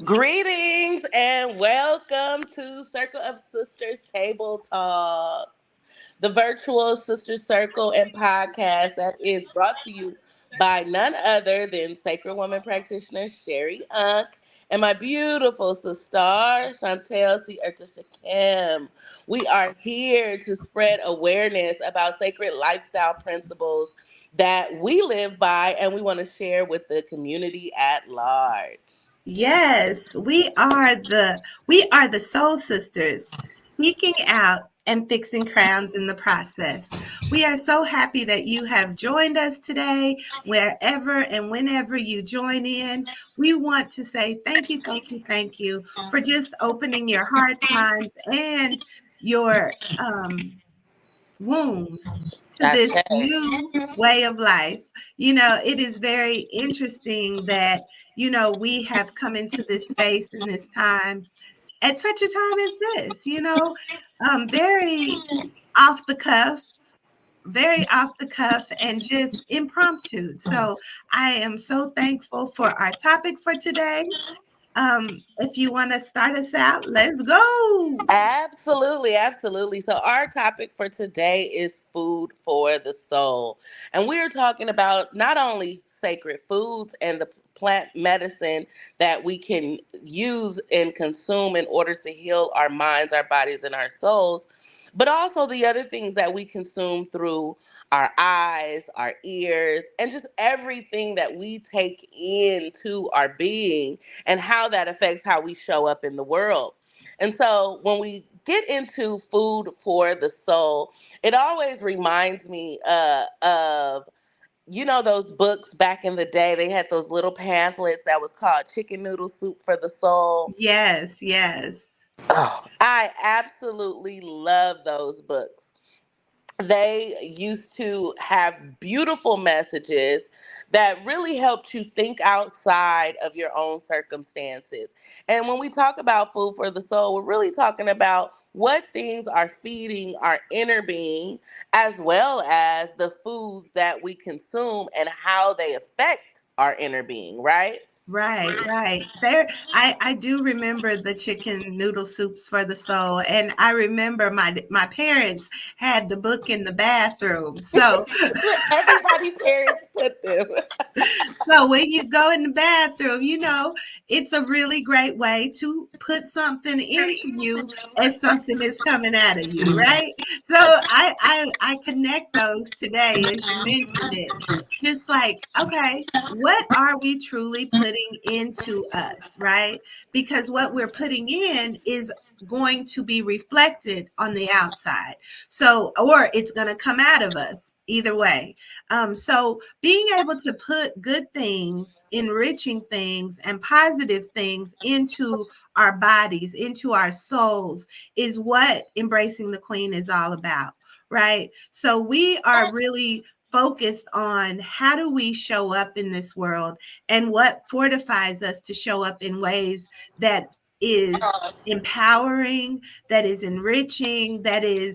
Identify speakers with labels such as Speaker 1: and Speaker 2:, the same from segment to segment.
Speaker 1: Greetings and welcome to Circle of Sisters Table Talks, the virtual sister circle and podcast that is brought to you by none other than Sacred Woman Practitioner Sherry Unk and my beautiful sister Chantel C. Ertisha Kim. We are here to spread awareness about sacred lifestyle principles that we live by and we want to share with the community at large.
Speaker 2: Yes, we are the Soul Sisters, speaking out and fixing crowns in the process. We are so happy that you have joined us today, wherever and whenever you join in. We want to say thank you, thank you, thank you for just opening your hearts, minds, and your wombs to this
Speaker 1: Ashe.
Speaker 2: new way of life. It is very interesting that, we have come into this space in this time at such a time as this, very off the cuff. Very off the cuff and just impromptu. So I am so thankful for our topic for today. If you want to start us out, let's go.
Speaker 1: Absolutely, absolutely. So, our topic for today is food for the soul. And we're talking about not only sacred foods and the plant medicine that we can use and consume in order to heal our minds, our bodies, and our souls, but also the other things that we consume through our eyes, our ears, and just everything that we take into our being and how that affects how we show up in the world. And so when we get into food for the soul, it always reminds me of those books back in the day. They had those little pamphlets that was called Chicken Noodle Soup for the Soul.
Speaker 2: Yes, yes.
Speaker 1: Oh, I absolutely love those books. They used to have beautiful messages that really helped you think outside of your own circumstances. And when we talk about food for the soul, we're really talking about what things are feeding our inner being, as well as the foods that we consume and how they affect our inner being, right?
Speaker 2: Right, right. I do remember the chicken noodle soups for the soul. And I remember my parents had the book in the bathroom. So
Speaker 1: Everybody's parents put them.
Speaker 2: so when you go in the bathroom, it's a really great way to put something into you as something is coming out of you, right? So I connect those today as you mentioned it. Just like, okay, what are we truly putting into us, right? Because what we're putting in is going to be reflected on the outside. So, or it's going to come out of us either way. So being able to put good things, enriching things, and positive things into our bodies, into our souls, is what Embracing the Queen is all about, right? So we are really focused on how do we show up in this world and what fortifies us to show up in ways that is empowering, that is enriching, that is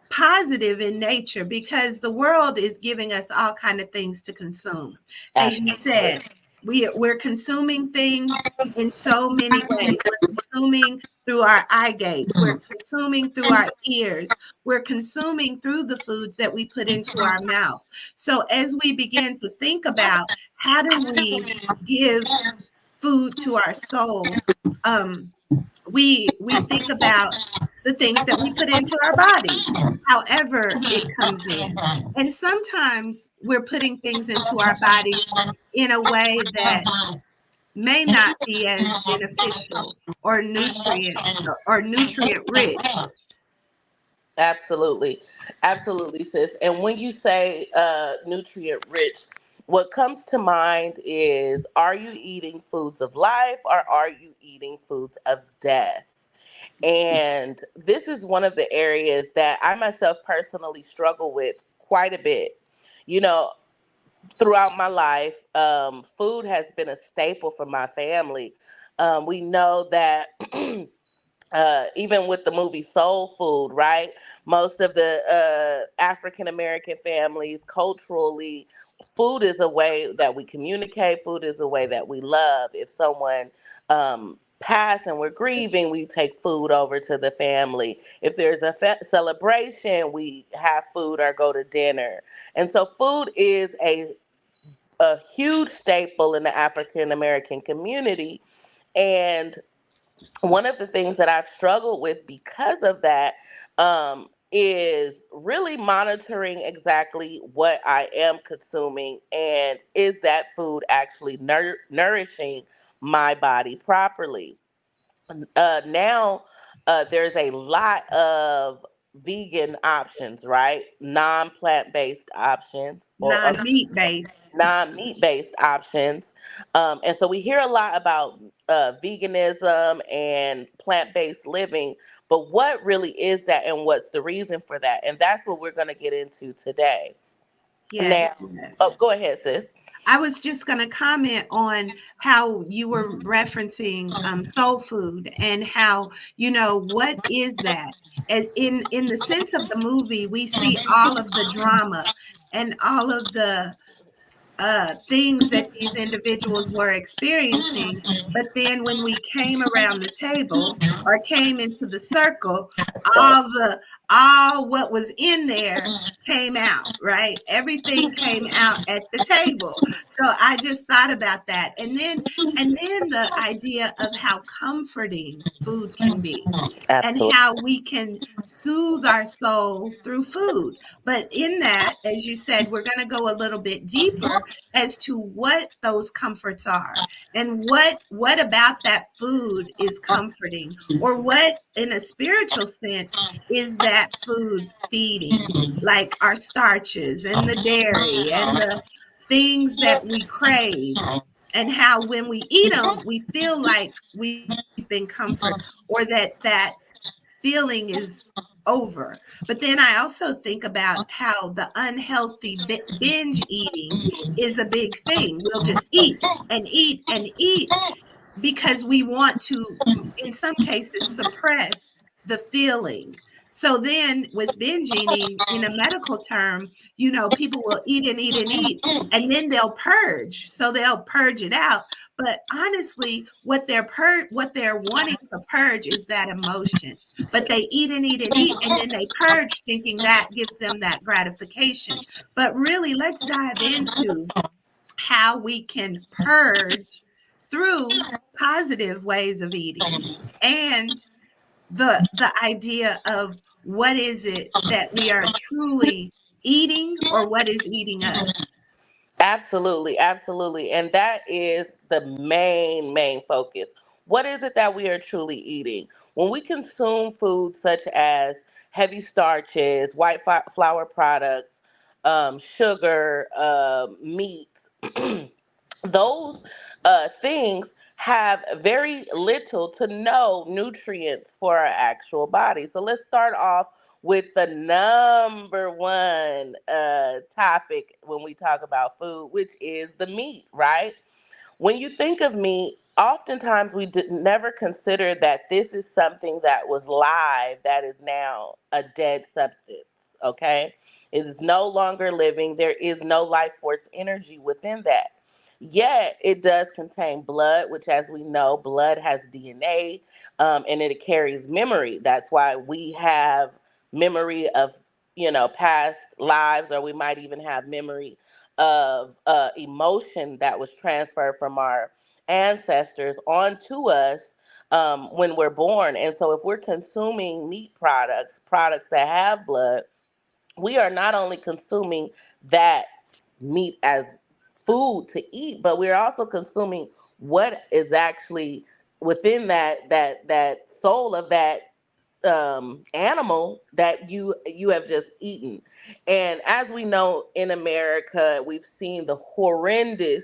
Speaker 2: positive in nature, because the world is giving us all kind of things to consume. As you
Speaker 1: Absolutely.
Speaker 2: said, we're consuming things in so many ways. We're consuming through our eye gates, we're consuming through our ears, we're consuming through the foods that we put into our mouth. So as we begin to think about how do we give food to our soul, um, we think about the things that we put into our bodies, however it comes in. And sometimes we're putting things into our bodies in a way that may not be as beneficial or nutrient rich.
Speaker 1: Absolutely. Absolutely, sis. And when you say nutrient rich, what comes to mind is, are you eating foods of life or are you eating foods of death? And this is one of the areas that I myself personally struggle with quite a bit. You know, throughout my life, food has been a staple for my family. We know that even with the movie Soul Food, right? Most of the African American families, culturally, food is a way that we communicate. Food is a way that we love. If someone pass and we're grieving, we take food over to the family. If there's a celebration, we have food or go to dinner. And so food is a huge staple in the African American community. And one of the things that I've struggled with because of that is really monitoring exactly what I am consuming, and is that food actually nourishing my body properly. Now, there's a lot of vegan options, right? Non plant based options, or
Speaker 2: Non-meat based.
Speaker 1: non-meat based options. And so we hear a lot about veganism and plant-based living, but what really is that, and what's the reason for that? And that's what we're going to get into today. Now,
Speaker 2: Yes, yes.
Speaker 1: oh, go ahead, sis.
Speaker 2: I was just going to comment on how you were referencing soul food and how, what is that? And in the sense of the movie, we see all of the drama and all of the things that these individuals were experiencing. But then when we came around the table or came into the circle,
Speaker 1: So,
Speaker 2: all the all what was in there came out, right? Everything came out at the table. So I just thought about that. And then the idea of how comforting food can be and
Speaker 1: absolutely.
Speaker 2: how we can soothe our soul through food. But in that, as you said, we're going to go a little bit deeper as to what those comforts are and what about that food is comforting, or what in a spiritual sense is that food feeding, like our starches and the dairy and the things that we crave, and how when we eat them we feel like we've been comfort, or that feeling is over. But then I also think about how the unhealthy binge eating is a big thing. We'll just eat and eat and eat because we want to, in some cases, suppress the feeling. So then with binge eating, in a medical term, people will eat and eat and eat, and then they'll purge. So they'll purge it out. But honestly, what they're wanting to purge is that emotion. But they eat and eat and eat, and then they purge thinking that gives them that gratification. But really, let's dive into how we can purge through positive ways of eating, and the idea of what is it that we are truly eating, or what is eating us.
Speaker 1: Absolutely, absolutely. And that is the main focus. What is it that we are truly eating? When we consume foods such as heavy starches, white flour products, sugar, meats, those things have very little to no nutrients for our actual body. So let's start off with the number one topic when we talk about food, which is the meat, right? When you think of meat, oftentimes we never consider that this is something that was live that is now a dead substance, okay? It is no longer living. There is no life force energy within that. Yet it does contain blood, which, as we know, blood has DNA, and it carries memory. That's why we have memory of, past lives, or we might even have memory of emotion that was transferred from our ancestors onto us when we're born. And so, if we're consuming meat products, products that have blood, we are not only consuming that meat as food to eat, but we're also consuming what is actually within that soul of that animal that you have just eaten. And as we know, in America, we've seen the horrendous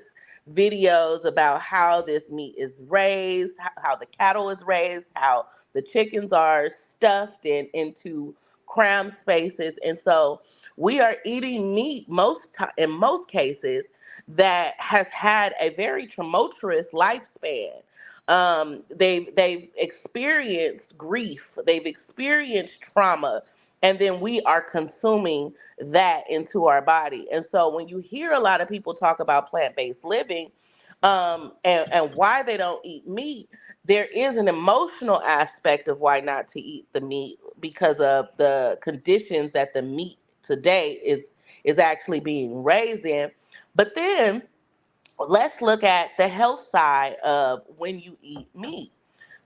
Speaker 1: videos about how this meat is raised, how the cattle is raised, how the chickens are stuffed into cram spaces. And so we are eating meat in most cases that has had a very tumultuous lifespan. They've experienced grief, they've experienced trauma, and then we are consuming that into our body. And so when you hear a lot of people talk about plant-based living, and why they don't eat meat, there is an emotional aspect of why not to eat the meat because of the conditions that the meat today is actually being raised in. But then let's look at the health side of when you eat meat.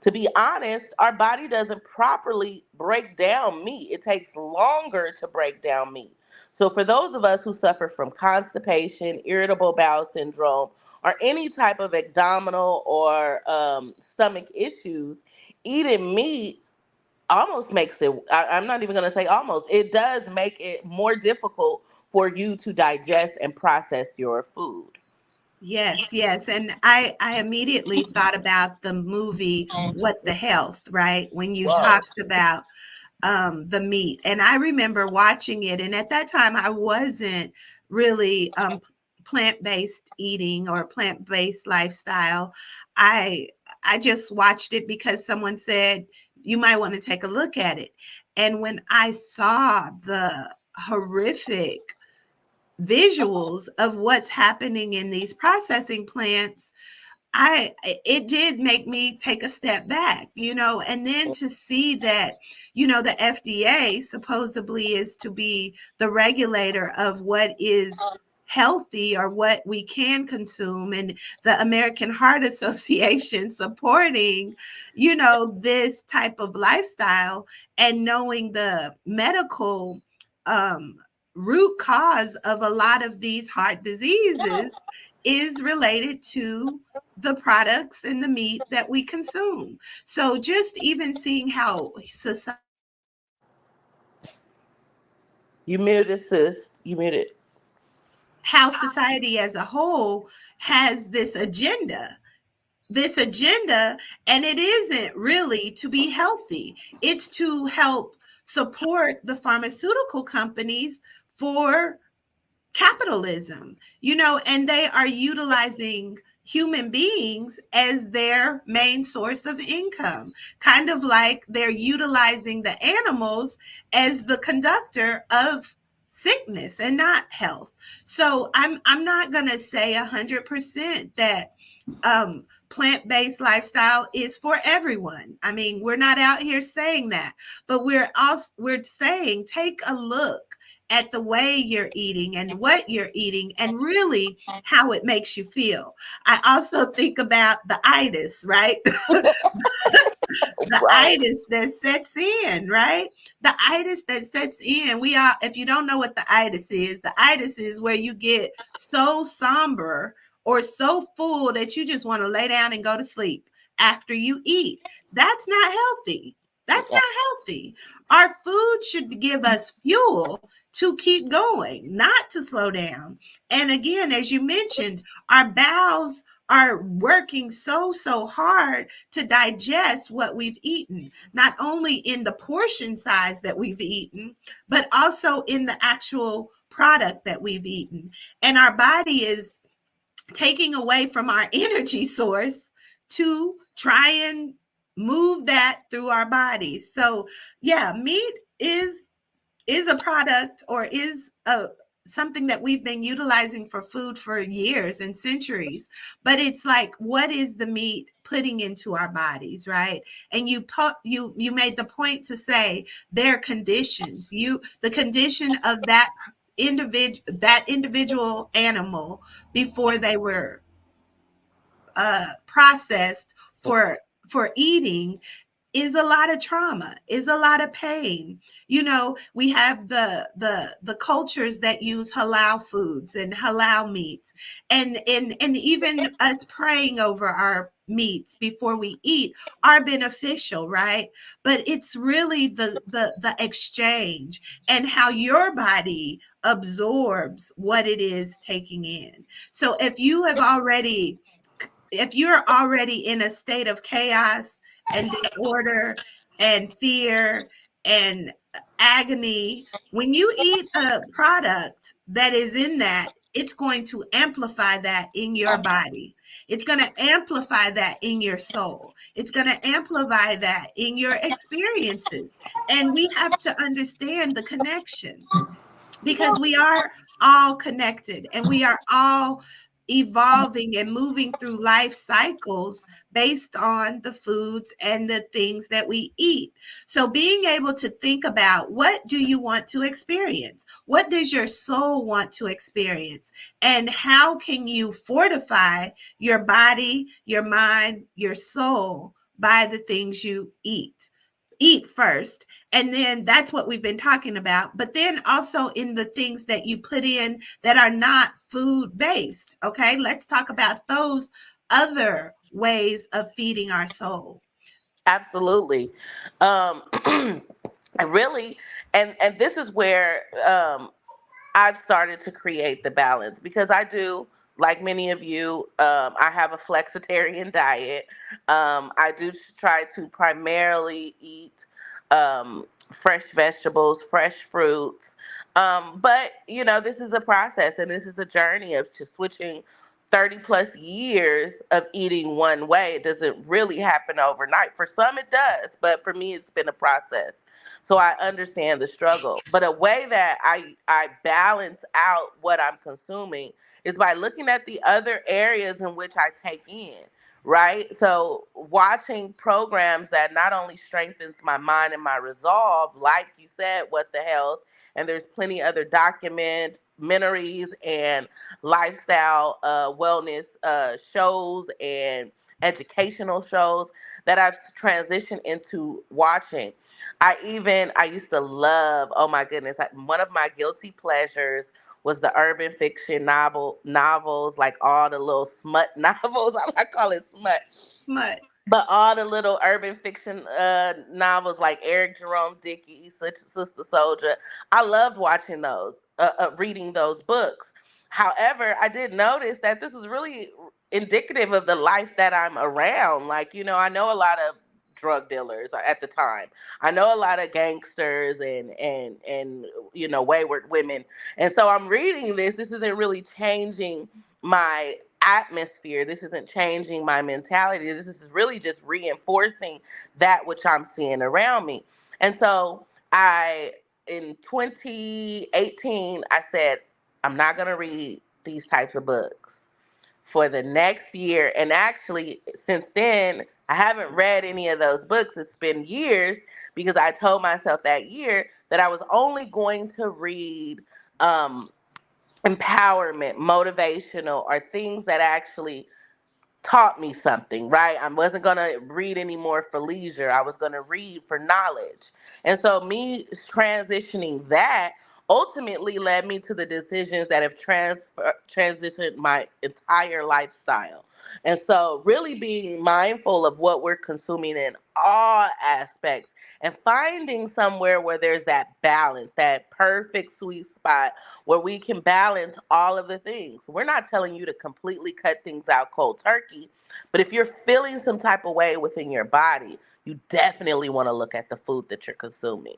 Speaker 1: To be honest, our body doesn't properly break down meat. It takes longer to break down meat. So, for those of us who suffer from constipation, irritable bowel syndrome, or any type of abdominal or stomach issues, eating meat almost makes it, I'm not even going to say almost, it does make it more difficult for you to digest and process your food.
Speaker 2: Yes, yes. And I immediately thought about the movie What the Health, right? When you
Speaker 1: Whoa.
Speaker 2: talked about the meat. And I remember watching it. And at that time, I wasn't really plant-based eating or plant-based lifestyle. I I just watched it because someone said you might want to take a look at it. And when I saw the horrific visuals of what's happening in these processing plants, I it did make me take a step back, and then to see that, the FDA supposedly is to be the regulator of what is healthy or what we can consume, and the American Heart Association supporting, this type of lifestyle, and knowing the medical um root cause of a lot of these heart diseases is related to the products and the meat that we consume. So just even seeing
Speaker 1: You muted, sis. You muted.
Speaker 2: how society as a whole has this agenda, and it isn't really to be healthy. It's to help support the pharmaceutical companies for capitalism, and they are utilizing human beings as their main source of income, kind of like they're utilizing the animals as the conductor of sickness and not health. So I'm not going to say 100% that plant-based lifestyle is for everyone. I mean, we're not out here saying that, but we're saying take a look at the way you're eating and what you're eating and really how it makes you feel. I also think about the itis, right? The
Speaker 1: Right.
Speaker 2: itis that sets in, right? The itis that sets in. If you don't know what the itis is where you get so somber or so full that you just want to lay down and go to sleep after you eat. That's not healthy. That's not healthy. Our food should give us fuel to keep going, not to slow down. And again, as you mentioned, our bowels are working so hard to digest what we've eaten, not only in the portion size that we've eaten, but also in the actual product that we've eaten. And our body is taking away from our energy source to try and move that through our bodies. So, yeah, meat is a product, or is a something that we've been utilizing for food for years and centuries. But it's like, what is the meat putting into our bodies, right? And you made the point to say their conditions, the condition of that individual animal before they were processed for eating, is a lot of trauma, is a lot of pain. We have the cultures that use halal foods and halal meats, and even us praying over our meats before we eat are beneficial, right? But it's really the exchange and how your body absorbs what it is taking in. So if you're already in a state of chaos and disorder and fear and agony, when you eat a product that is in that, it's going to amplify that in your body. It's going to amplify that in your soul. It's going to amplify that in your experiences. And we have to understand the connection, because we are all connected, and we are all evolving and moving through life cycles based on the foods and the things that we eat. So being able to think about, what do you want to experience? What does your soul want to experience? And how can you fortify your body, your mind, your soul by the things you eat? Eat first, and then that's what we've been talking about, but then also in the things that you put in that are not food based. Okay, let's talk about those other ways of feeding our soul.
Speaker 1: Absolutely. I really, and this is where I've started to create the balance, because I do, like many of you, I have a flexitarian diet. I do try to primarily eat fresh vegetables, fresh fruits. But, this is a process, and this is a journey of just switching 30 plus years of eating one way. It doesn't really happen overnight. For some, it does, but for me, it's been a process. So I understand the struggle. But a way that I balance out what I'm consuming is by looking at the other areas in which I take in, right? So watching programs that not only strengthens my mind and my resolve, like you said, What the Health, and there's plenty other documentaries and lifestyle wellness shows and educational shows that I've transitioned into watching. I used to love, oh my goodness, one of my guilty pleasures was the urban fiction novels, like all the little smut novels. I call it smut.
Speaker 2: But
Speaker 1: But all the little urban fiction novels, like Eric Jerome Dickey, such Sister Soldier, I loved watching those, reading those books. However, I did notice that this was really indicative of the life that I'm around. Like, I know a lot of drug dealers at the time. I know a lot of gangsters and wayward women. And so I'm reading this. This isn't really changing my atmosphere. This isn't changing my mentality. This is really just reinforcing that which I'm seeing around me. And so in 2018, I said, I'm not going to read these types of books for the next year. And actually, since then, I haven't read any of those books. It's been years, because I told myself that year that I was only going to read um, empowerment, motivational, or things that actually taught me something, right? I wasn't going to read anymore for leisure. I was going to read for knowledge. And so, me transitioning that ultimately led me to the decisions that have transitioned my entire lifestyle. And so, really being mindful of what we're consuming in all aspects, and finding somewhere where there's that balance, that perfect sweet spot where we can balance all of the things. We're not telling you to completely cut things out cold turkey, but if you're feeling some type of way within your body, you definitely want to look at the food that you're consuming.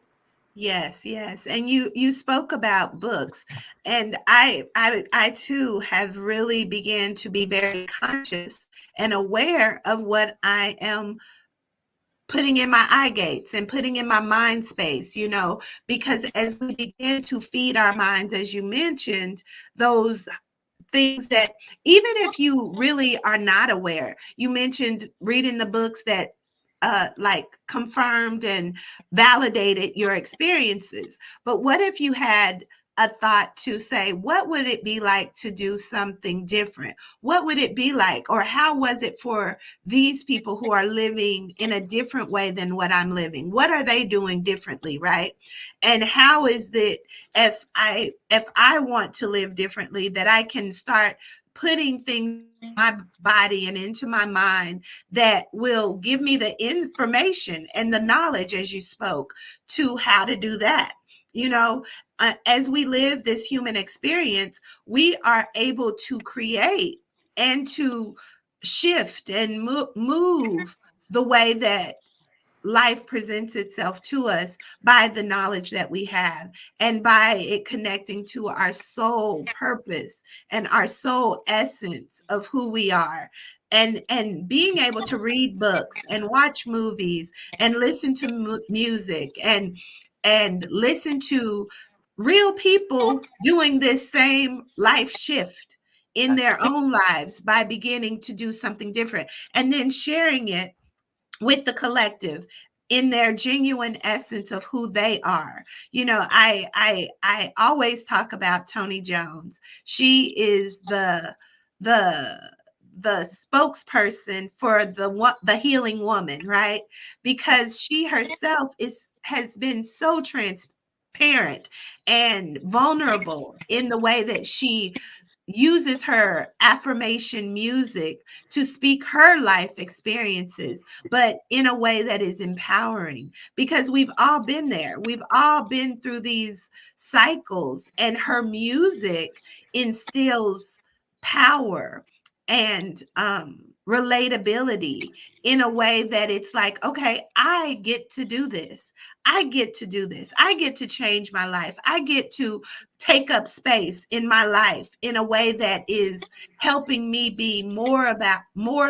Speaker 2: yes, yes. And you spoke about books, and I too have really began to be very conscious and aware of what I am putting in my eye gates and putting in my mind space, because as we begin to feed our minds, as you mentioned, those things that, even if you really are not aware, you mentioned reading the books that like confirmed and validated your experiences. But what if you had a thought to say, what would it be like to do something different? What would it be like, or how was it for these people who are living in a different way than what I'm living? What are they doing differently, right? And how is it, if I want to live differently, that I can start putting things in my body and into my mind that will give me the information and the knowledge, as you spoke, to how to do that. As we live this human experience, we are able to create and to shift and move the way that life presents itself to us by the knowledge that we have, and by it connecting to our soul purpose and our soul essence of who we are, and being able to read books and watch movies and listen to music and listen to real people doing this same life shift in their own lives by beginning to do something different and then sharing it with the collective in their genuine essence of who they are. You know, I always talk about Toni Jones. She is the the spokesperson for the healing woman, right? Because she herself is has been so transparent and vulnerable in the way that she uses her affirmation music to speak her life experiences, but in a way that is empowering because we've all been there. We've all been through these cycles, and her music instills power and relatability in a way that it's like, okay, I get to do this. I get to do this. I get to change my life. I get to take up space in my life in a way that is helping me be more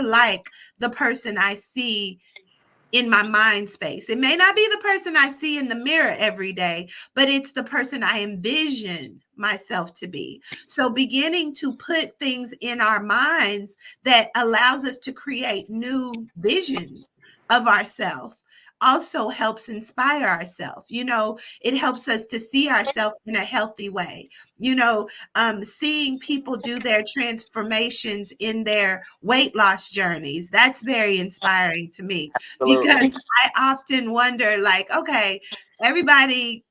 Speaker 2: like the person I see in my mind space. It may not be the person I see in the mirror every day, but it's the person I envision myself to be. So beginning to put things in our minds that allows us to create new visions of ourselves also helps inspire ourselves. You know, it helps us to see ourselves in a healthy way. You know, seeing people do their transformations in their weight loss journeys, that's very inspiring to me because
Speaker 1: Absolutely.
Speaker 2: I often wonder, like, okay, everybody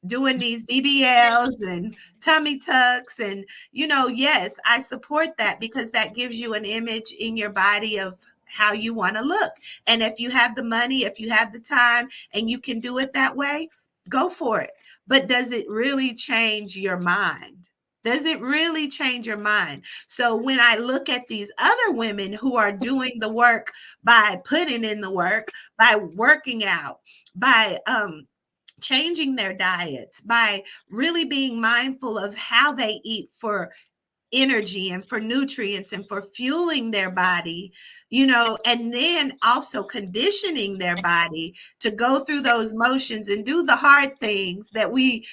Speaker 2: doing these BBLs and tummy tucks, and you know, yes, I support that because that gives you an image in your body of how you want to look. And if you have the money, if you have the time, and you can do it that way, go for it. But does it really change your mind? Does it really change your mind? So when I look at these other women who are doing the work by putting in the work, by working out, by changing their diets, by really being mindful of how they eat for energy and for nutrients and for fueling their body, you know, and then also conditioning their body to go through those motions and do the hard things that we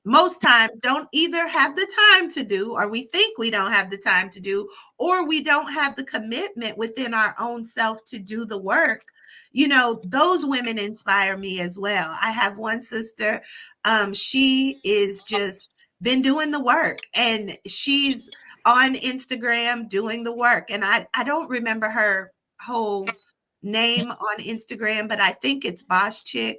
Speaker 2: most times don't either have the time to do, or we think we don't have the time to do, or we don't have the commitment within our own self to do the work. You know, those women inspire me as well. I have one sister, she is just been doing the work, and she's on Instagram doing the work. And I don't remember her whole name on Instagram, but I think it's Boss Chick.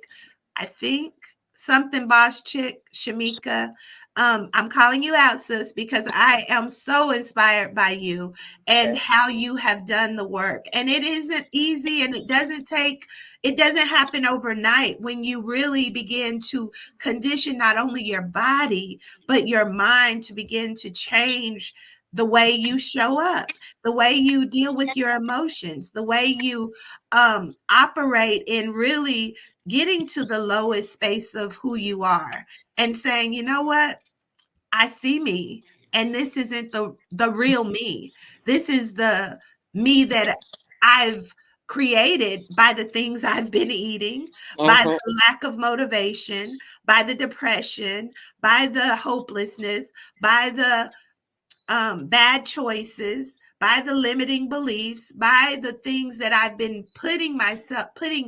Speaker 2: I think something Boss Chick, Shamika. I'm calling you out, sis, because I am so inspired by you and how you have done the work. And it isn't easy, and it doesn't happen overnight when you really begin to condition not only your body, but your mind to begin to change the way you show up, the way you deal with your emotions, the way you operate in really getting to the lowest space of who you are and saying, you know what? I see me, and this isn't the real me. This is the me that I've created by the things I've been eating, by
Speaker 1: Hmm.
Speaker 2: the lack of motivation, by the depression, by the hopelessness, by the bad choices, by the limiting beliefs, by the things that I've been putting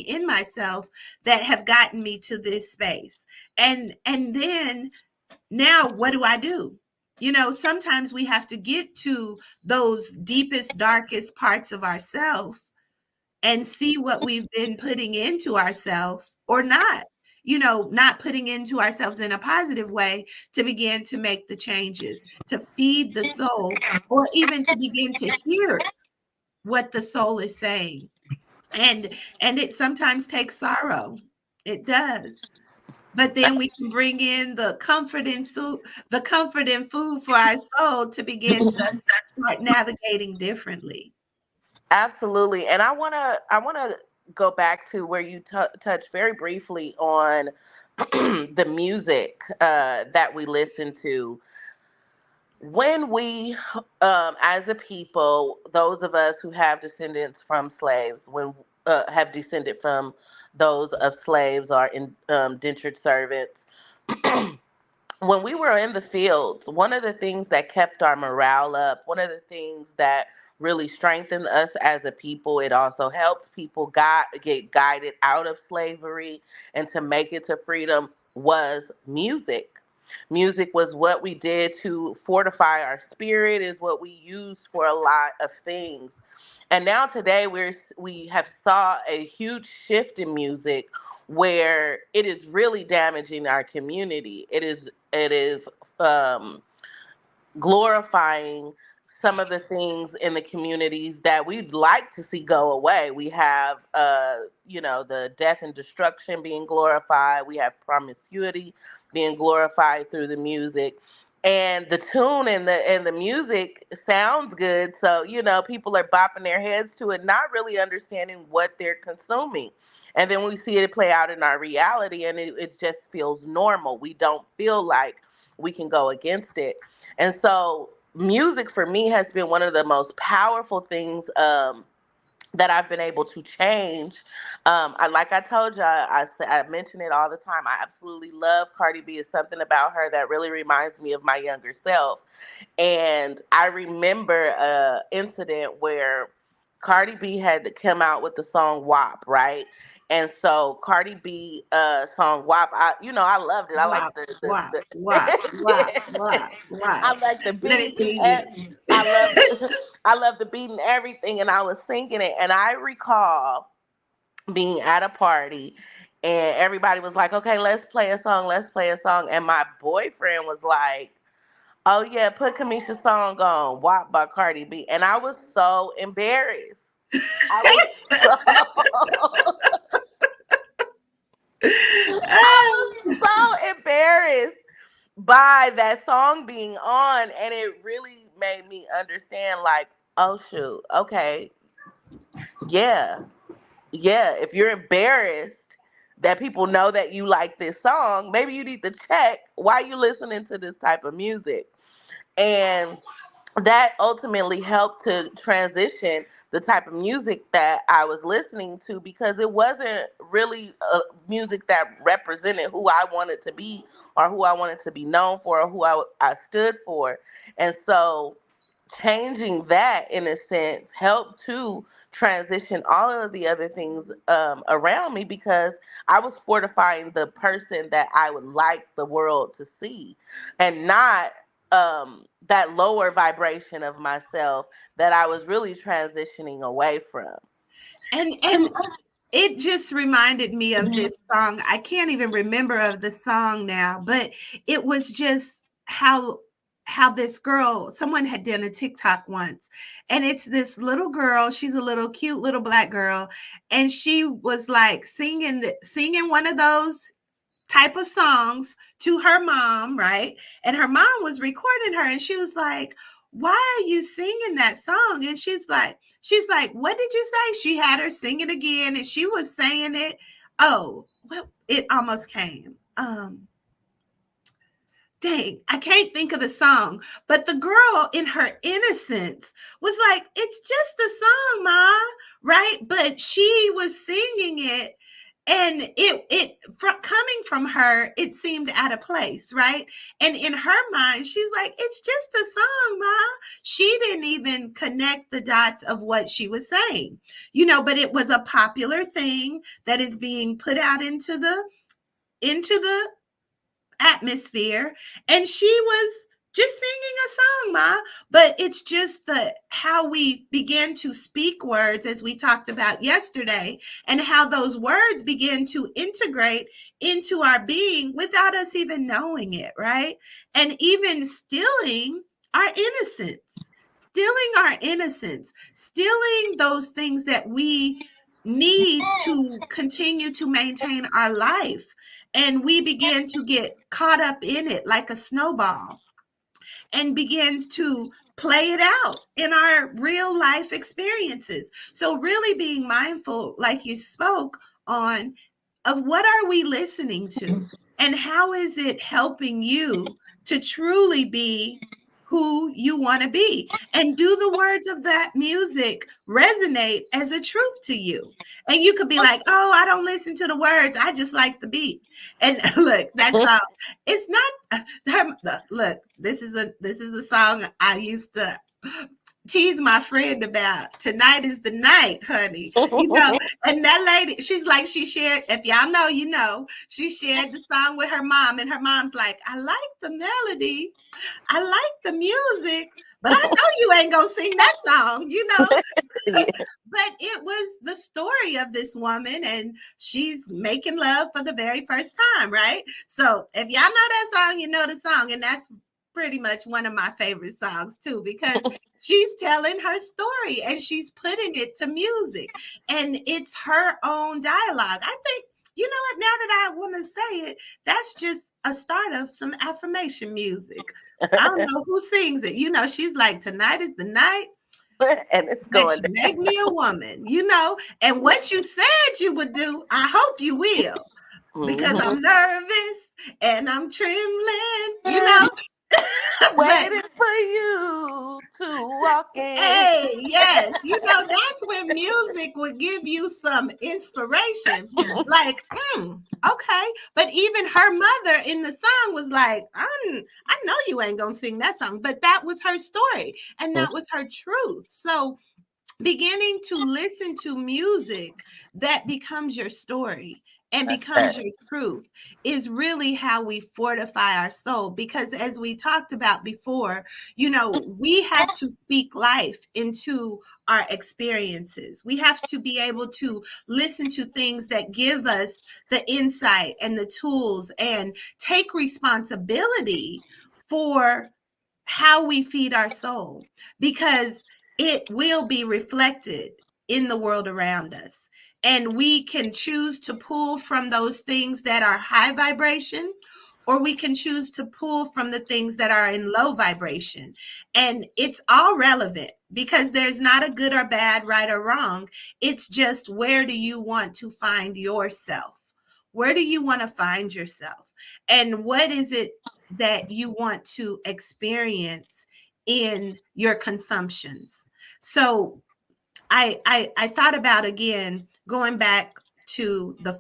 Speaker 2: in myself that have gotten me to this space. And then now what do I do? You know, sometimes we have to get to those deepest, darkest parts of ourselves and see what we've been putting into ourselves or not, you know, not putting into ourselves in a positive way to begin to make the changes, to feed the soul, or even to begin to hear what the soul is saying. And it sometimes takes sorrow. It does. But then we can bring in the comfort and food for our soul to begin to start navigating differently.
Speaker 1: Absolutely. And I want to go back to where you touched very briefly on the music that we listen to when we, as a people, those of us who have descendants from slaves, when have descended from those of slaves or indentured servants, when we were in the fields, one of the things that kept our morale up, one of the things that really strengthened us as a people, it also helped people get guided out of slavery and to make it to freedom, was music. Music was what we did to fortify our spirit, is what we used for a lot of things. And now today we have saw a huge shift in music where it is really damaging our community. It is um, glorifying some of the things in the communities that we'd like to see go away. We have, the death and destruction being glorified. We have promiscuity being glorified through the music, and the tune and the music sounds good. So people are bopping their heads to it, not really understanding what they're consuming. And then we see it play out in our reality, and it just feels normal. We don't feel like we can go against it. And so music for me has been one of the most powerful things that I've been able to change. Like I told you, I mention it all the time. I absolutely love Cardi B. It's something about her that really reminds me of my younger self. And I remember a incident where Cardi B had to come out with the song WAP, right? And so Cardi B song WAP, I loved it. I like
Speaker 2: Wow, wow, wow, wow, wow,
Speaker 1: I
Speaker 2: wow.
Speaker 1: like the
Speaker 2: Let me
Speaker 1: beat.
Speaker 2: see
Speaker 1: I love
Speaker 2: you.
Speaker 1: I love the beat and everything, and I was singing it. And I recall being at a party, and everybody was like, "Okay, let's play a song. Let's play a song." And my boyfriend was like, "Oh yeah, put Kamisha's song on, WAP by Cardi B." And I was so embarrassed. I was so I was so embarrassed by that song being on, and it really made me understand, like, oh shoot, okay, yeah, yeah, if you're embarrassed that people know that you like this song, maybe you need to check why you listening to this type of music. And that ultimately helped to transition the type of music that I was listening to, because it wasn't really music that represented who I wanted to be, or who I wanted to be known for, or who I stood for. And so changing that, in a sense, helped to transition all of the other things around me, because I was fortifying the person that I would like the world to see, and not that lower vibration of myself that I was really transitioning away from.
Speaker 2: And it just reminded me of this song. I can't even remember of the song now, but it was just how this girl, someone had done a TikTok once, and it's this little girl. She's a little cute little black girl, and she was like singing one of those type of songs to her mom, right? And her mom was recording her, and she was like, "Why are you singing that song?" And she's like, "What did you say?" She had her sing it again, and she was saying it. Oh, well, it almost came. Dang, I can't think of the song, but the girl in her innocence was like, "It's just a song, Ma," right? But she was singing it, and coming from her, it seemed out of place, right? And in her mind, she's like, "It's just a song, Ma." She didn't even connect the dots of what she was saying, but it was a popular thing that is being put out into the atmosphere, and she was just singing a song, Ma. But it's just the how we begin to speak words, as we talked about yesterday, and how those words begin to integrate into our being without us even knowing it, right? And even our innocence stealing those things that we need to continue to maintain our life. And we begin to get caught up in it like a snowball, and begins to play it out in our real life experiences. So really being mindful, like you spoke on, of what are we listening to, and how is it helping you to truly be who you want to be. And do the words of that music resonate as a truth to you? And you could be like, oh, I don't listen to the words. I just like the beat. And look, that's all. It's not look, this is a song I used to tease my friend about. Tonight is the night, honey. And that lady, she's like, she shared, if y'all know, she shared the song with her mom, and her mom's like, I like the melody, I like the music, but I know you ain't gonna sing that song.
Speaker 1: Yeah.
Speaker 2: But it was the story of this woman, and she's making love for the very first time, right? So if y'all know that song, you know the song, and that's pretty much one of my favorite songs too, because she's telling her story and she's putting it to music, and it's her own dialogue. I think, you know what, now that I want to say it, that's just a start of some affirmation music. I don't know who sings it. She's like, tonight is the night
Speaker 1: And it's
Speaker 2: that
Speaker 1: going
Speaker 2: you make me a woman. And what you said you would do, I hope you will, because
Speaker 1: down.
Speaker 2: I'm nervous and I'm trembling. But
Speaker 1: Waiting for you to walk in.
Speaker 2: hey, yes, that's when music would give you some inspiration. Like, okay. But even her mother in the song was like, I know you ain't gonna sing that song. But that was her story, and that was her truth. So beginning to listen to music that becomes your story and becomes your truth is really how we fortify our soul. Because as we talked about before, we have to speak life into our experiences. We have to be able to listen to things that give us the insight and the tools, and take responsibility for how we feed our soul, because it will be reflected in the world around us. And we can choose to pull from those things that are high vibration, or we can choose to pull from the things that are in low vibration. And it's all relevant, because there's not a good or bad, right or wrong. It's just, where do you want to find yourself? Where do you want to find yourself? And what is it that you want to experience in your consumptions? So I thought about, again, going back to the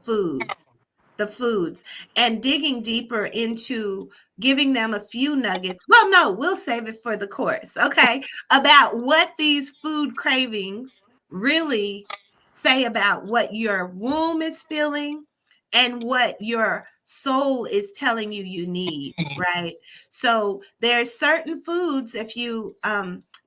Speaker 2: foods and digging deeper into giving them a few nuggets. Well, no, we'll save it for the course, okay? About what these food cravings really say about what your womb is feeling and what your soul is telling you need, right? So there's certain foods, if you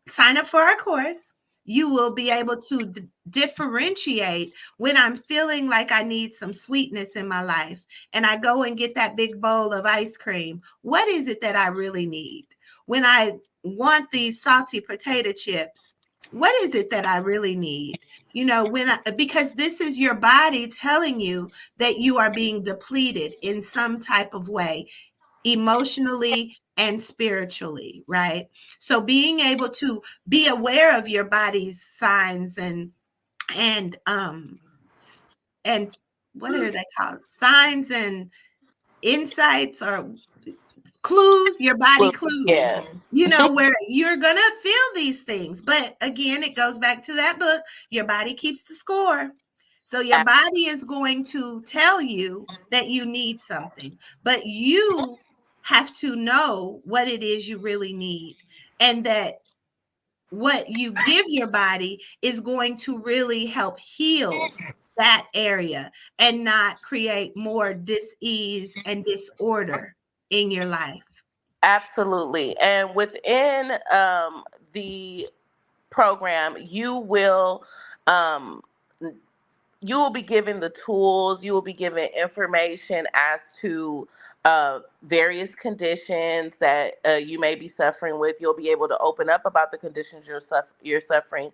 Speaker 2: sign up for our course, you will be able to differentiate when I'm feeling like I need some sweetness in my life and I go and get that big bowl of ice cream. What is it that I really need? When I want these salty potato chips, what is it that I really need? Because this is your body telling you that you are being depleted in some type of way, emotionally and spiritually, right? So being able to be aware of your body's signs and and what are they called? Signs and insights, or clues, your body
Speaker 1: Well,
Speaker 2: clues,
Speaker 1: yeah.
Speaker 2: where you're gonna feel these things. But again, it goes back to that book, Your Body Keeps the Score. So your body is going to tell you that you need something, but you have to know what it is you really need, and that what you give your body is going to really help heal that area and not create more dis-ease and disorder in your life.
Speaker 1: Absolutely. And within the program, um, you will be given the tools, you will be given information as to various conditions that you may be suffering with. You'll be able to open up about the conditions you're suffering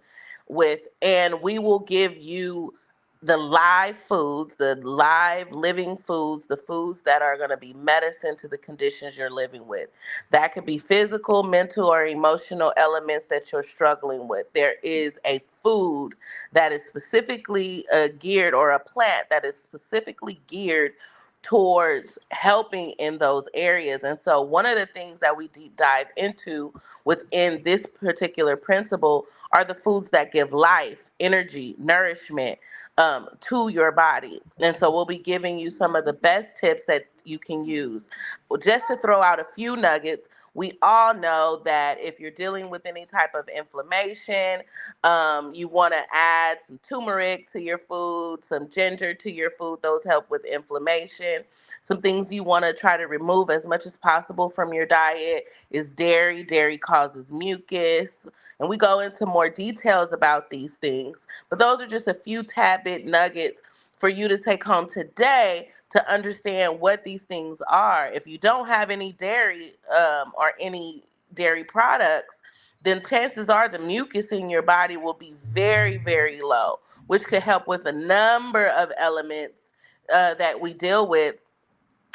Speaker 1: with, and we will give you the live foods, the live living foods, the foods that are going to be medicine to the conditions you're living with. That could be physical, mental, or emotional elements that you're struggling with. There is a food that is specifically geared, or a plant that is specifically geared towards helping in those areas. And so, one of the things that we deep dive into within this particular principle are the foods that give life, energy, nourishment to your body. And so, we'll be giving you some of the best tips that you can use. Well, just to throw out a few nuggets, we all know that if you're dealing with any type of inflammation, you want to add some turmeric to your food, some ginger to your food. Those help with inflammation. Some things you want to try to remove as much as possible from your diet is dairy. Dairy causes mucus. And we go into more details about these things. But those are just a few tad bit nuggets for you to take home today to understand what these things are. If you don't have any dairy or any dairy products, then chances are the mucus in your body will be very, very low, which could help with a number of elements that we deal with.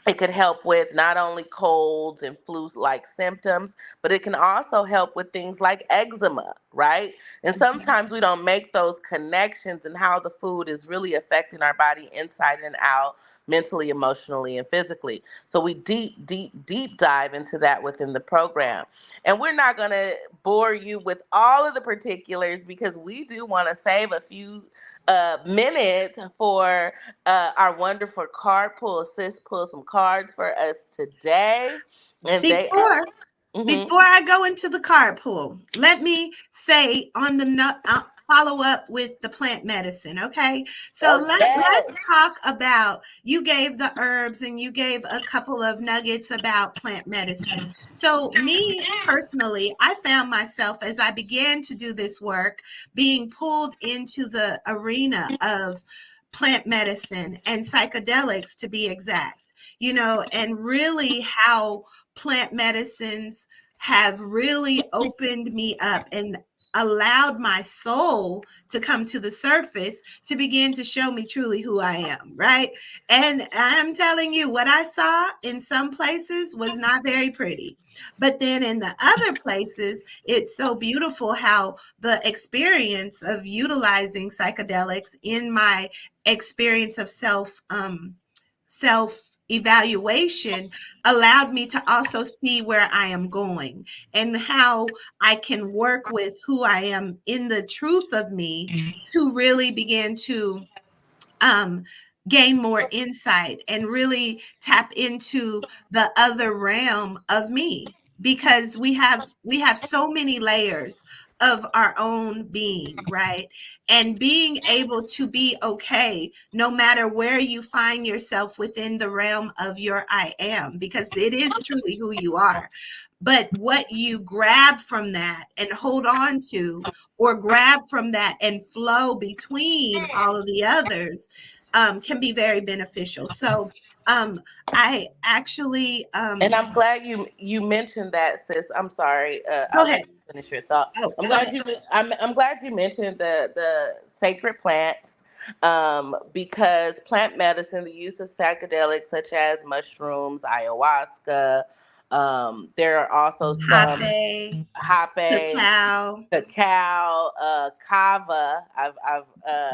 Speaker 1: It could help with not only colds and flu like symptoms, but it can also help with things like eczema, right? And sometimes we don't make those connections and how the food is really affecting our body inside and out, mentally, emotionally, and physically. So we deep dive into that within the program. And we're not going to bore you with all of the particulars because we do want to save a few minutes for our wonderful card pull. Sis pull some cards for us today, and they are.
Speaker 2: Before
Speaker 1: Mhm.
Speaker 2: Before I go into the carpool, let me say on the follow up with the plant medicine. Okay, so
Speaker 1: Oh
Speaker 2: let's
Speaker 1: yes.
Speaker 2: talk about, you gave the herbs and you gave a couple of nuggets about plant medicine. So me personally, I found myself as I began to do this work being pulled into the arena of plant medicine and psychedelics, to be exact, and really how plant medicines have really opened me up and allowed my soul to come to the surface to begin to show me truly who I am, right? And I'm telling you, what I saw in some places was not very pretty. But then in the other places, it's so beautiful how the experience of utilizing psychedelics in my experience of self evaluation allowed me to also see where I am going and how I can work with who I am in the truth of me to really begin to um, gain more insight and really tap into the other realm of me, because we have so many layers of our own being, right? And being able to be okay no matter where you find yourself within the realm of your I am, because it is truly who you are. But what you grab from that and hold on to, or grab from that and flow between all of the others, can be very beneficial. So um, I actually
Speaker 1: And I'm glad you mentioned that, sis. I'm sorry.
Speaker 2: go
Speaker 1: I'll let
Speaker 2: ahead.
Speaker 1: you finish your thought.
Speaker 2: Oh,
Speaker 1: I'm
Speaker 2: go
Speaker 1: glad
Speaker 2: ahead.
Speaker 1: I'm glad you mentioned the sacred plants, because plant medicine, the use of psychedelics such as mushrooms, ayahuasca. There are also some
Speaker 2: Hape,
Speaker 1: hape,
Speaker 2: cacao,
Speaker 1: cacao, kava. I've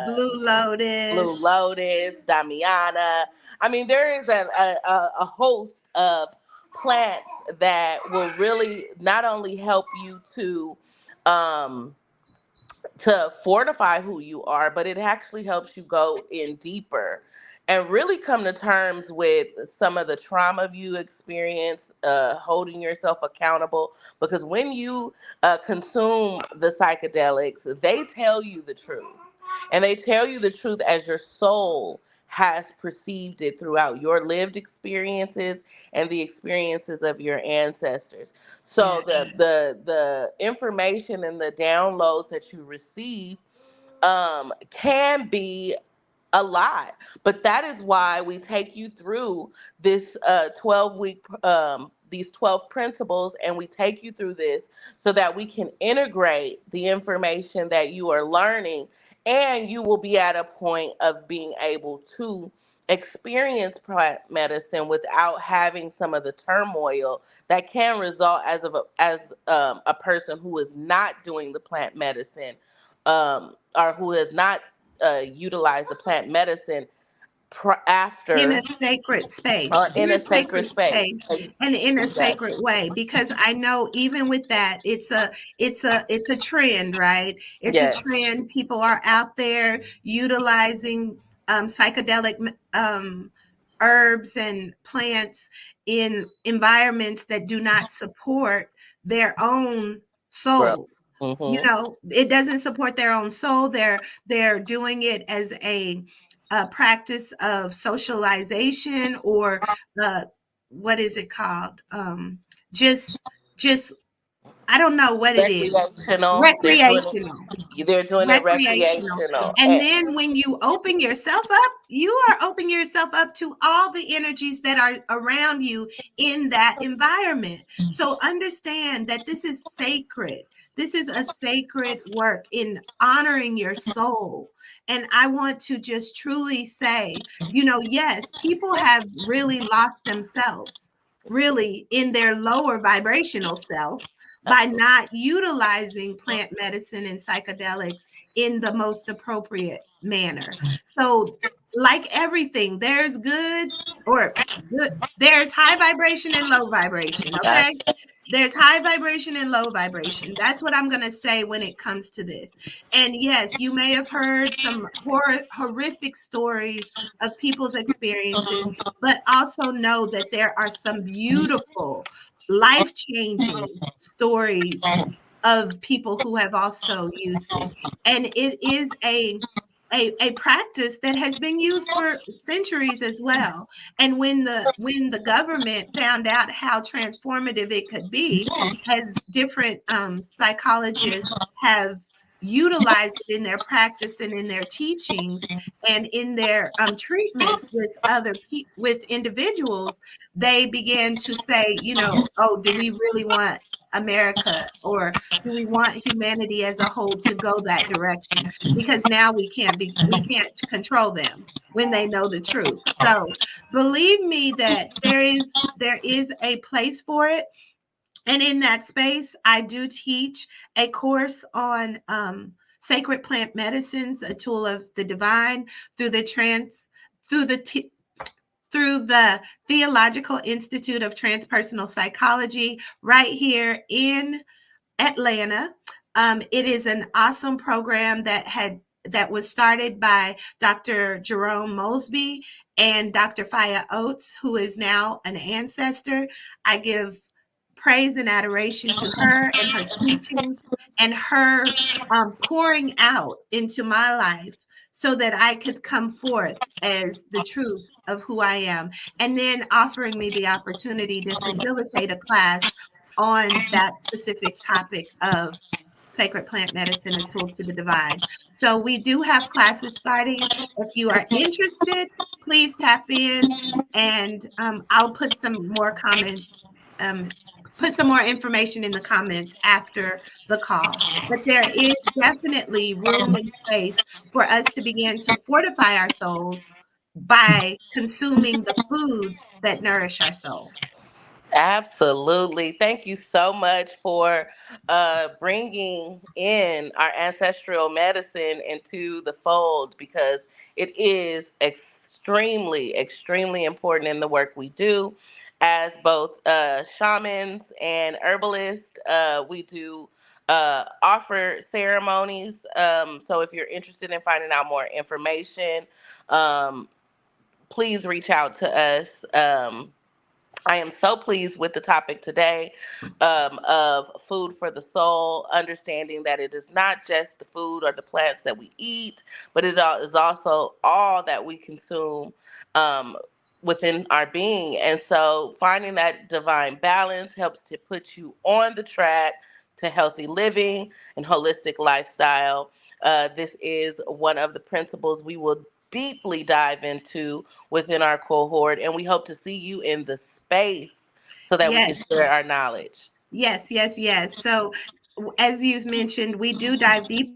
Speaker 2: blue lotus.
Speaker 1: Blue Lotus, Damiana. I mean, there is a host of plants that will really not only help you um, to fortify who you are, but it actually helps you go in deeper and really come to terms with some of the trauma you experience, holding yourself accountable. Because when you consume the psychedelics, they tell you the truth. And they tell you the truth as your soul has perceived it throughout your lived experiences and the experiences of your ancestors.
Speaker 2: Yeah.
Speaker 1: So the information and the downloads that you receive can be a lot, but that is why we take you through this 12-week these 12 principles, and we take you through this so that we can integrate the information that you are learning, and you will be at a point of being able to experience plant medicine without having some of the turmoil that can result as a person who is not doing the plant medicine, or who has not utilized the plant medicine
Speaker 2: In
Speaker 1: after
Speaker 2: a sacred space,
Speaker 1: or
Speaker 2: in
Speaker 1: in
Speaker 2: a
Speaker 1: a sacred
Speaker 2: sacred
Speaker 1: space.
Speaker 2: space, and in a sacred
Speaker 1: Exactly.
Speaker 2: way, because I know even with that, it's a trend, right? It's a
Speaker 1: Yes.
Speaker 2: trend. People are out there utilizing psychedelic herbs and plants in environments that do not support their own
Speaker 1: Growth.
Speaker 2: soul. You
Speaker 1: Mm-hmm.
Speaker 2: know, it doesn't support their own soul. They're doing it as a practice of socialization, or uh what is it called, just just I don't know what it is.
Speaker 1: Recreational.
Speaker 2: Recreational.
Speaker 1: They're doing it
Speaker 2: Recreational.
Speaker 1: recreational.
Speaker 2: And then when you open yourself up, you are opening yourself up to all the energies that are around you in that environment. So understand that this is sacred. This is a sacred work in honoring your soul. And I want to just truly say, yes, people have really lost themselves, really, in their lower vibrational self, by
Speaker 1: Absolutely.
Speaker 2: not utilizing plant medicine and psychedelics in the most appropriate manner. So, like everything, there's good or good, there's high vibration and low vibration, okay? There's high vibration and low vibration. That's what I'm going to say when it comes to this. And yes, you may have heard some horrific stories of people's experiences, but also know that there are some beautiful, life changing stories of people who have also used it. And it is a practice that has been used for centuries as well. And when the government found out how transformative it could be, as different psychologists have utilized it in their practice and in their teachings and in their treatments with with individuals, they began to say, oh, do we really want America, or do we want humanity as a whole to go that direction? Because now we can't control them when they know the truth. So believe me that there is a place for it. And in that space, I do teach a course on sacred plant medicines, a tool of the divine, through the trans through the through the Theological Institute of Transpersonal Psychology right here in Atlanta. It is an awesome program that was started by Dr. Jerome Mosby and Dr. Faya Oates, who is now an ancestor. I give praise and adoration to her and her teachings, and her pouring out into my life so that I could come forth as the truth of who I am, and then offering me the opportunity to facilitate a class on that specific topic of sacred plant medicine, a tool to the divine. So we do have classes starting. If you are interested, please tap in, and I'll um, put some more information in the comments after the call. But there is definitely room and space for us to begin to fortify our souls by consuming the foods that nourish our soul.
Speaker 1: Absolutely. Thank you so much for bringing in our ancestral medicine into the fold, because it is extremely, extremely important in the work we do as both shamans and herbalists. We do offer ceremonies. So if you're interested in finding out more information, um, please reach out to us. I am so pleased with the topic today, of food for the soul, understanding that it is not just the food or the plants that we eat, but is also all that we consume um, within our being. And so finding that divine balance helps to put you on the track to healthy living and holistic lifestyle. This is one of the principles we will deeply dive into within our cohort, and we hope to see you in the space so that we can
Speaker 2: Yes.
Speaker 1: share our knowledge.
Speaker 2: Yes, yes, yes. So, as you mentioned, we do dive deep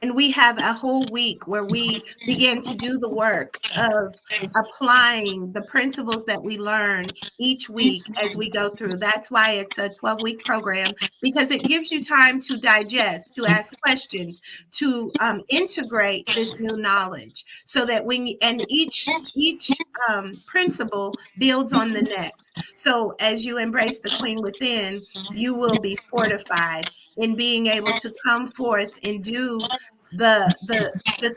Speaker 2: into And we have a whole week where we begin to do the work of applying the principles that we learn each week as we go through. That's why it's a 12-week program, because it gives you time to digest, to ask questions, to integrate this new knowledge, so that and each principle builds on the next. So as you embrace the queen within, you will be fortified in being able to come forth and do the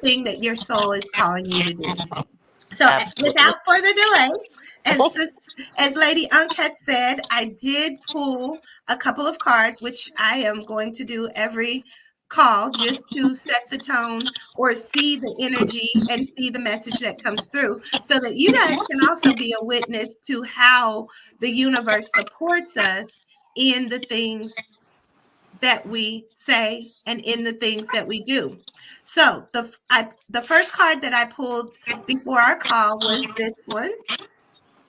Speaker 2: thing that your soul is calling you to do. So
Speaker 1: Absolutely.
Speaker 2: without further delay, as as Lady Unk had said, I did pull a couple of cards, which I am going to do every call just to set the tone or see the energy and see the message that comes through, so that you guys can also be a witness to how the universe supports us in the things that we say and in the things that we do. So the first card that I pulled before our call was this one.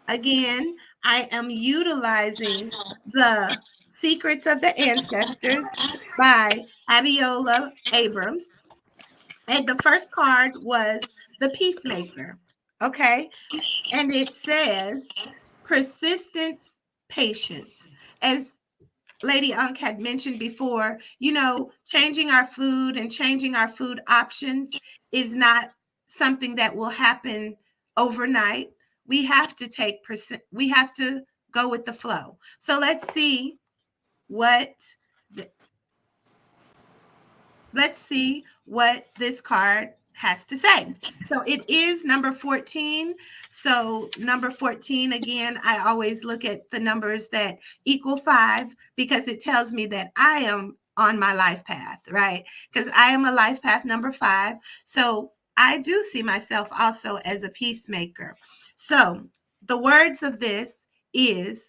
Speaker 2: Again, I am utilizing the Secrets of the Ancestors by Abiola Abrams. And the first card was the Peacemaker. Okay. And it says persistence, patience. As Lady Unk had mentioned before, changing our food and changing our food options is not something that will happen overnight. We have to we have to go with the flow. So what let's see what this card has to say. So it is number 14. So number 14, again, I always look at the numbers that equal 5, because it tells me that I am on my life path, right? Because I am a life path number 5. So I do see myself also as a peacemaker. So the words of this is,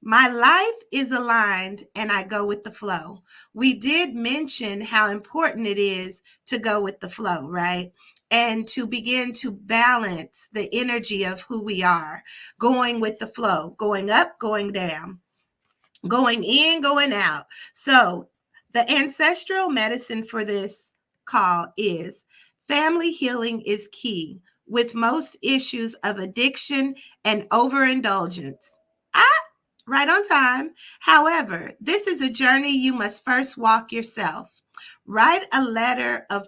Speaker 2: my life is aligned and I go with the flow. We did mention how important it is to go with the flow, right? And to begin to balance the energy of who we are, going with the flow, going up, going down, going in, going out. So the ancestral medicine for this call is family healing is key with most issues of addiction and overindulgence. Right on time. However, this is a journey you must first walk yourself. Write a letter of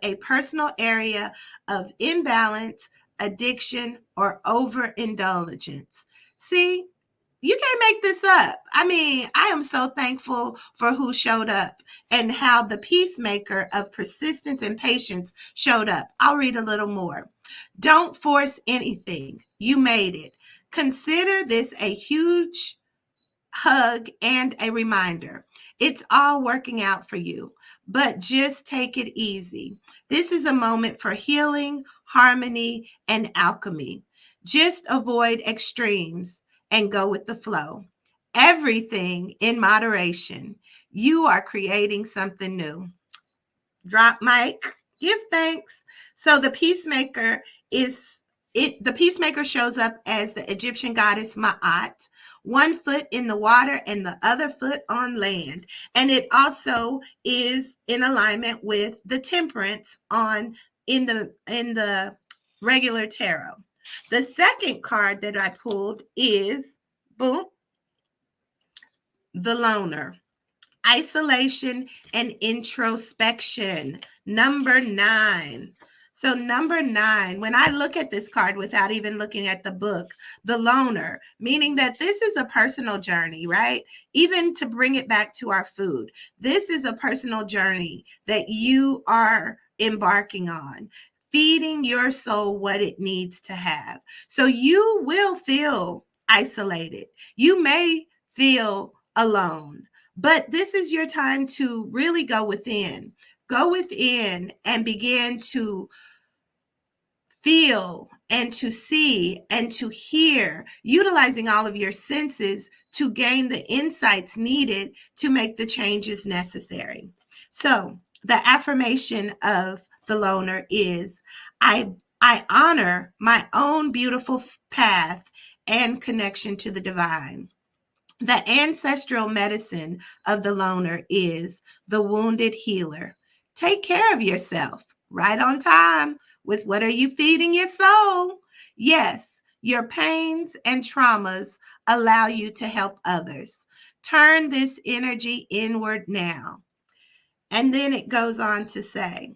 Speaker 2: a personal area of imbalance, addiction, or overindulgence. See, you can't make this up. I mean, I am so thankful for who showed up and how the peacemaker of persistence and patience showed up. I'll read a little more. Don't force anything. You made it. Consider this a huge hug and a reminder. It's all working out for you, but just take it easy. This is a moment for healing, harmony, and alchemy. Just avoid extremes and go with the flow. Everything in moderation. You are creating something new. Drop mic, give thanks. So the peacemaker the peacemaker shows up as the Egyptian goddess Ma'at, one foot in the water and the other foot on land. And it also is in alignment with the temperance in the regular tarot. The second card that I pulled is, boom, the loner. Isolation and introspection. Number 9. So, number 9, when I look at this card without even looking at the book, the loner, meaning that this is a personal journey, right? Even to bring it back to our food, this is a personal journey that you are embarking on, feeding your soul what it needs to have. So, you will feel isolated. You may feel alone. But this is your time to really go within and begin to feel and to see and to hear, utilizing all of your senses to gain the insights needed to make the changes necessary. So the affirmation of the loner is, I honor my own beautiful path and connection to the divine. The ancestral medicine of the loner is the wounded healer. Take care of yourself right on time with what are you feeding your soul? Yes, your pains and traumas allow you to help others. Turn this energy inward now. And then it goes on to say,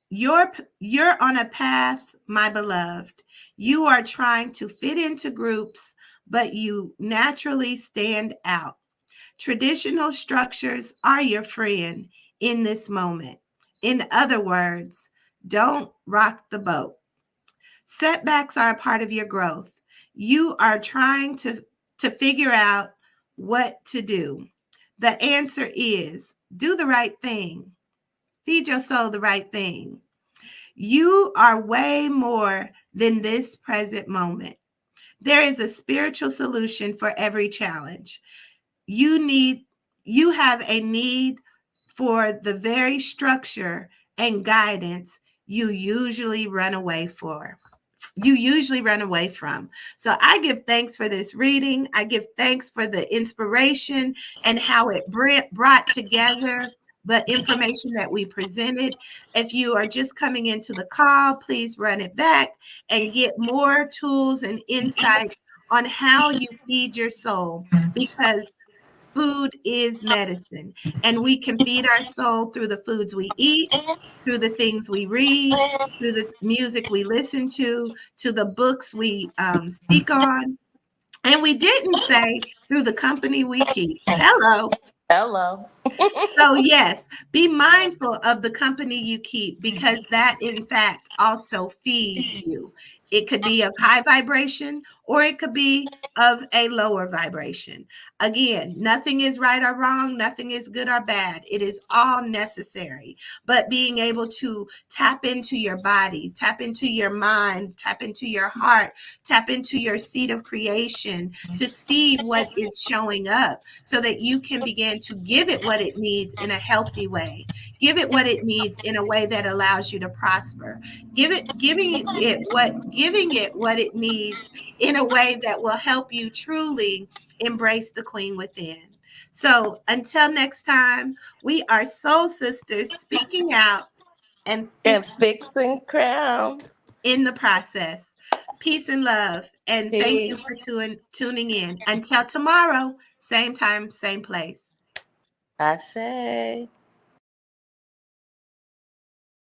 Speaker 2: you're on a path, my beloved. You are trying to fit into groups, but you naturally stand out. Traditional structures are your friend in this moment. In other words, don't rock the boat. Setbacks are a part of your growth. You are trying to figure out what to do. The answer is do the right thing. Feed your soul the right thing. You are way more than this present moment. There is a spiritual solution for every challenge. You need you have a need for the very structure and guidance you usually run away from. So I give thanks for this reading. I give thanks for the inspiration and how it brought together the information that we presented. If you are just coming into the call, please run it back and get more tools and insights on how you feed your soul, because food is medicine, and we can feed our soul through the foods we eat, through the things we read, through the music we listen to the books we speak on. And we didn't say through the company we keep. Hello.
Speaker 1: Hello.
Speaker 2: So, yes, be mindful of the company you keep, because that, in fact, also feeds you. It could be of high vibration or it could be of a lower vibration. Again, nothing is right or wrong, nothing is good or bad. It is all necessary. But being able to tap into your body, tap into your mind, tap into your heart, tap into your seed of creation to see what is showing up so that you can begin to give it what it needs in a healthy way. Give it what it needs in a way that allows you to prosper. Giving it what it needs in a way that will help you truly embrace the queen within. So until next time, we are soul sisters speaking out and
Speaker 1: And
Speaker 2: fixing
Speaker 1: fixing crowns.
Speaker 2: in the process. Peace and love. And thank you
Speaker 1: Peace.
Speaker 2: for tuning in. Until tomorrow, same time, same place.
Speaker 1: Ashe.